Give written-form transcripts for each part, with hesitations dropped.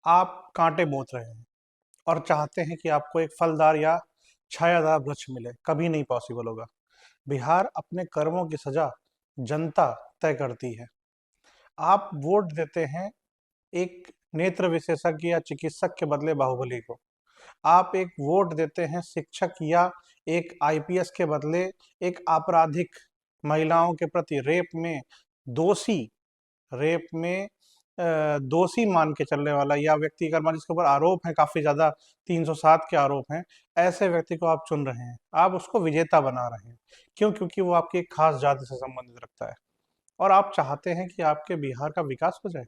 आप कांटे बोत रहे हैं और चाहते हैं कि आपको एक फलदार या छायादार वृक्ष मिले, कभी नहीं पॉसिबल होगा। बिहार अपने कर्मों की सजा जनता तय करती है। आप वोट देते हैं एक नेत्र विशेषज्ञ या चिकित्सक के बदले बाहुबली को। आप एक वोट देते हैं शिक्षक या एक आईपीएस के बदले एक आपराधिक, महिलाओं के प्रति दोषी रेप में दोषी मान के चलने वाला या व्यक्ति कर्मा जिसके ऊपर आरोप है, काफी ज्यादा 307 के आरोप हैं, ऐसे व्यक्ति को आप चुन रहे हैं। आप उसको विजेता बना रहे हैं। क्यों? क्योंकि वो आपकी एक खास जाति से संबंधित रखता है और आप चाहते हैं कि आपके बिहार का विकास हो जाए।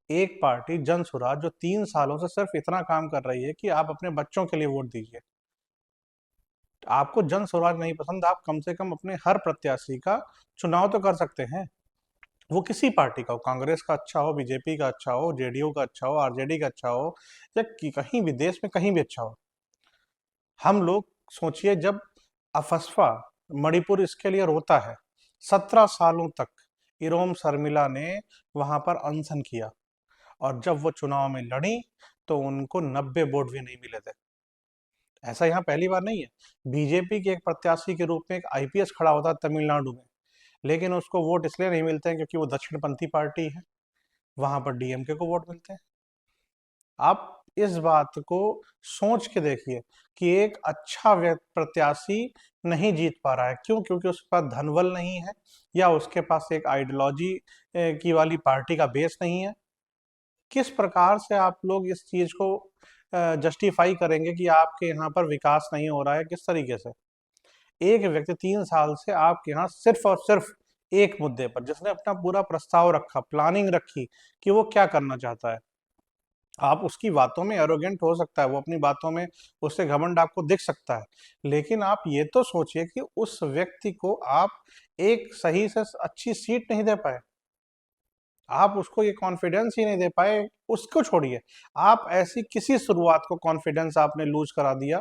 एक पार्टी जन सुराज जो 3 सालों से सिर्फ इतना काम कर रही है कि आप अपने बच्चों के लिए वोट दीजिए। आपको जन स्वराज नहीं पसंद, आप कम से कम अपने हर प्रत्याशी का चुनाव तो कर सकते हैं। वो किसी पार्टी का हो, कांग्रेस का अच्छा हो, बीजेपी का अच्छा हो, जेडीयू का अच्छा हो, आरजेडी का अच्छा हो, या कहीं भी देश में कहीं भी अच्छा हो। हम लोग सोचिए, जब अफस्पा मणिपुर इसके लिए रोता है, 17 सालों तक इरोम शर्मिला ने वहां पर अनशन किया और जब वो चुनाव में लड़ी तो उनको 90 वोट भी नहीं मिले थे। ऐसा यहाँ पहली बार नहीं है। बीजेपी के एक प्रत्याशी के रूप में एक आईपीएस खड़ा होता है तमिलनाडु में, लेकिन उसको वोट इसलिए नहीं मिलते हैं क्योंकि वो दक्षिणपंथी पार्टी है। वहां पर डीएमके को वोट मिलते हैं। आप इस बात को सोच के देखिए कि एक अच्छा प्रत्याशी नहीं जीत पा रहा है। क्यों? क्योंकि उसके पास धनबल नहीं है या उसके पास एक आइडियोलॉजी की वाली पार्टी का बेस नहीं है। किस प्रकार से आप लोग इस चीज को जस्टिफाई करेंगे कि आपके यहाँ पर विकास नहीं हो रहा है? किस तरीके से एक व्यक्ति 3 साल से आपके यहाँ सिर्फ और सिर्फ एक मुद्दे पर, जिसने अपना पूरा प्रस्ताव रखा, प्लानिंग रखी कि वो क्या करना चाहता है, आप उसकी बातों में एरोगेंट हो सकता है, वो अपनी बातों में उससे घमंड आपको दिख सकता है, लेकिन आप ये तो सोचिए कि उस व्यक्ति को आप एक सही से अच्छी सीट नहीं दे पाए। आप उसको ये कॉन्फिडेंस ही नहीं दे पाए। उसको छोड़िए, आप ऐसी किसी शुरुआत को कॉन्फिडेंस आपने लूज करा दिया।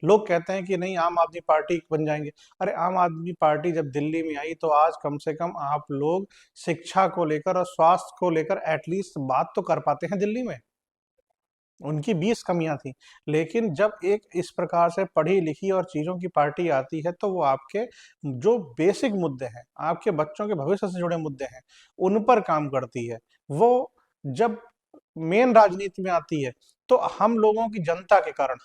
लोग कहते हैं कि नहीं, आम आदमी पार्टी बन जाएंगे। अरे, आम आदमी पार्टी जब दिल्ली में आई तो आज कम से कम आप लोग शिक्षा को लेकर और स्वास्थ्य को लेकर एटलीस्ट बात तो कर पाते हैं। दिल्ली में उनकी 20 कमियां थी, लेकिन जब एक इस प्रकार से पढ़ी लिखी और चीजों की पार्टी आती है तो वो आपके जो बेसिक मुद्दे हैं, आपके बच्चों के भविष्य से जुड़े मुद्दे हैं, उन पर काम करती है। वो जब मेन राजनीति में आती है तो हम लोगों की, जनता के कारण,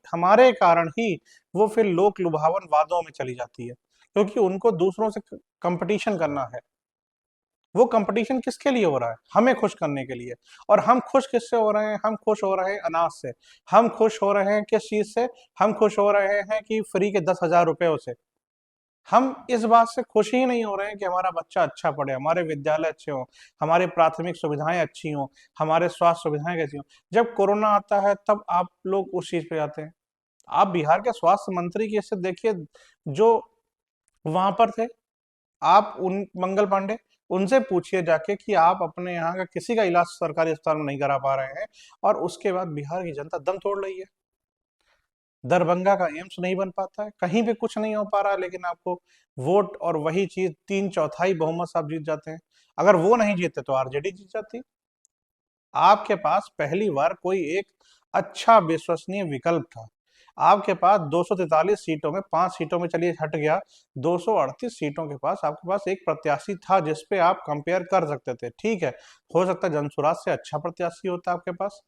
हमारे कारण ही वो फिर लोक लुभावन वादों में चली जाती है, क्योंकि उनको दूसरों से कंपटीशन करना है। वो कंपटीशन किसके लिए हो रहा है? हमें खुश करने के लिए। और हम खुश किससे हो रहे हैं? हम खुश हो रहे हैं अनाज से। हम खुश हो रहे हैं किस चीज से? हम खुश हो रहे हैं कि फ्री के 10,000 रुपयों से। हम इस बात से खुश ही नहीं हो रहे हैं कि हमारा बच्चा अच्छा पढ़े, हमारे विद्यालय अच्छे हों, हमारी प्राथमिक सुविधाएं अच्छी हों, हमारे स्वास्थ्य सुविधाएं कैसी हों। जब कोरोना आता है तब आप लोग उस चीज पे जाते हैं। आप बिहार के स्वास्थ्य मंत्री की हैसियत देखिए, जो वहां पर थे, आप उन मंगल पांडे, उनसे पूछिए जाके कि आप अपने यहाँ का किसी का इलाज सरकारी अस्पताल में नहीं करा पा रहे हैं, और उसके बाद बिहार की जनता दम तोड़ रही है। दरभंगा का एम्स नहीं बन पाता है, कहीं भी कुछ नहीं हो पा रहा है, लेकिन आपको वोट और वही चीज 3/4 बहुमत से आप जीत जाते हैं। अगर वो नहीं जीते तो आरजेडी जीत जाती। आपके पास पहली बार कोई एक अच्छा विश्वसनीय विकल्प था। आपके पास 243 सीटों में 5 सीटों में चलिए हट गया, 238 सीटों के पास आपके पास एक प्रत्याशी था जिसपे आप कंपेयर कर सकते थे। ठीक है, हो सकता है जनसुराज से अच्छा प्रत्याशी होता आपके पास,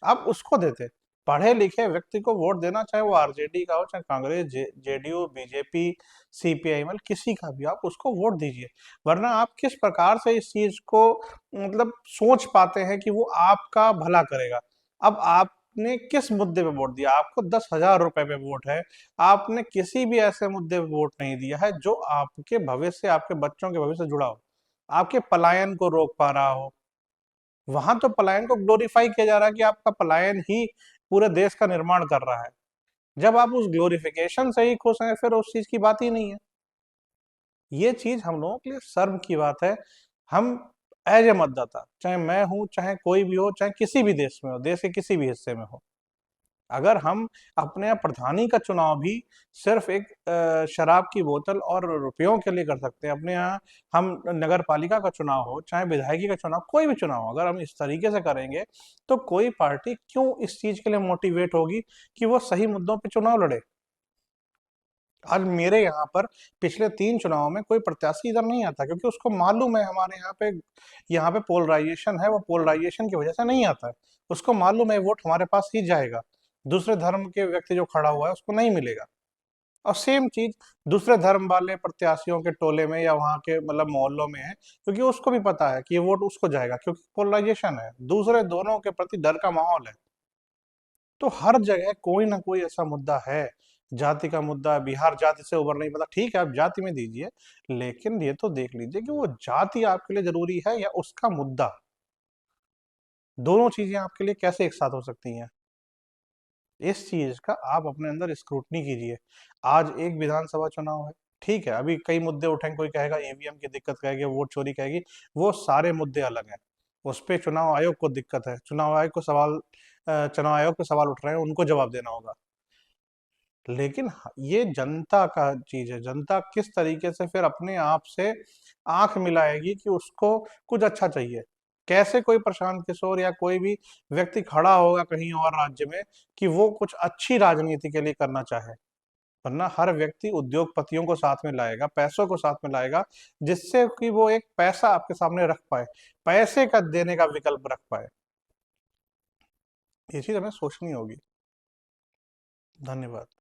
आप उसको देते। पढ़े लिखे व्यक्ति को वोट देना, चाहे वो आरजेडी का हो, चाहे कांग्रेस, जेडीयू, बीजेपी, सीपीआई, किसी का भी, आप उसको वोट दीजिए। वरना आप किस प्रकार से इस चीज को मतलब सोच पाते हैं कि वो आपका भला करेगा? अब आपने किस मुद्दे पे वोट दिया? आपको 10,000 रुपए पे वोट है। आपने किसी भी ऐसे मुद्दे पे वोट नहीं दिया है जो आपके भविष्य, आपके बच्चों के भविष्य से जुड़ा हो, आपके पलायन को रोक पा रहा हो। वहां तो पलायन को ग्लोरीफाई किया जा रहा है कि आपका पलायन ही पूरे देश का निर्माण कर रहा है। जब आप उस ग्लोरिफिकेशन से ही खुश हैं, फिर उस चीज की बात ही नहीं है। ये चीज हम लोगों के लिए शर्म की बात है। हम एज ए मतदाता, चाहे मैं हूं, चाहे कोई भी हो, चाहे किसी भी देश में हो, देश के किसी भी हिस्से में हो, अगर हम अपने यहाँ प्रधानी का चुनाव भी सिर्फ एक शराब की बोतल और रुपयों के लिए कर सकते हैं, अपने यहाँ हम नगर पालिका का चुनाव हो, चाहे विधायकी का चुनाव, कोई भी चुनाव हो, अगर हम इस तरीके से करेंगे तो कोई पार्टी क्यों इस चीज के लिए मोटिवेट होगी कि वो सही मुद्दों पे चुनाव लड़े। आज मेरे यहाँ पर पिछले 3 चुनावों में कोई प्रत्याशी इधर नहीं आता, क्योंकि उसको मालूम है हमारे यहाँ पे पोलराइजेशन है, वो पोलराइजेशन की वजह से नहीं आता है। उसको मालूम है वोट हमारे पास ही जाएगा, दूसरे धर्म के व्यक्ति जो खड़ा हुआ है उसको नहीं मिलेगा। और सेम चीज दूसरे धर्म वाले प्रत्याशियों के टोले में या वहाँ के मतलब मोहल्लों में है, क्योंकि उसको भी पता है कि ये वोट उसको जाएगा, क्योंकि पोलराइजेशन है, दूसरे दोनों के प्रति डर का माहौल है। तो हर जगह कोई ना कोई ऐसा मुद्दा है, जाति का मुद्दा है। बिहार जाति से उबर नहीं पता, ठीक है आप जाति में दीजिए, लेकिन ये तो देख लीजिए कि वो जाति आपके लिए जरूरी है या उसका मुद्दा। दोनों चीजें आपके लिए कैसे एक साथ हो सकती हैं? इस चीज का आप अपने अंदर स्क्रूटनी कीजिए। आज एक विधानसभा चुनाव है, ठीक है, अभी कई मुद्दे उठेंगे, कोई कहेगा ईवीएम की दिक्कत कहेगी, वोट चोरी कहेगी, वो सारे मुद्दे अलग हैं। उस पे चुनाव आयोग को दिक्कत है, चुनाव आयोग पे सवाल उठ रहे हैं, उनको जवाब देना होगा। लेकिन ये जनता का चीज है, जनता किस तरीके से फिर अपने आप से आंख मिलाएगी कि उसको कुछ अच्छा चाहिए। कैसे कोई प्रशांत किशोर या कोई भी व्यक्ति खड़ा होगा कहीं और राज्य में कि वो कुछ अच्छी राजनीति के लिए करना चाहे। वरना हर व्यक्ति उद्योगपतियों को साथ में लाएगा, पैसों को साथ में लाएगा, जिससे कि वो एक पैसा आपके सामने रख पाए, पैसे का देने का विकल्प रख पाए। ये चीज हमें सोचनी होगी। धन्यवाद।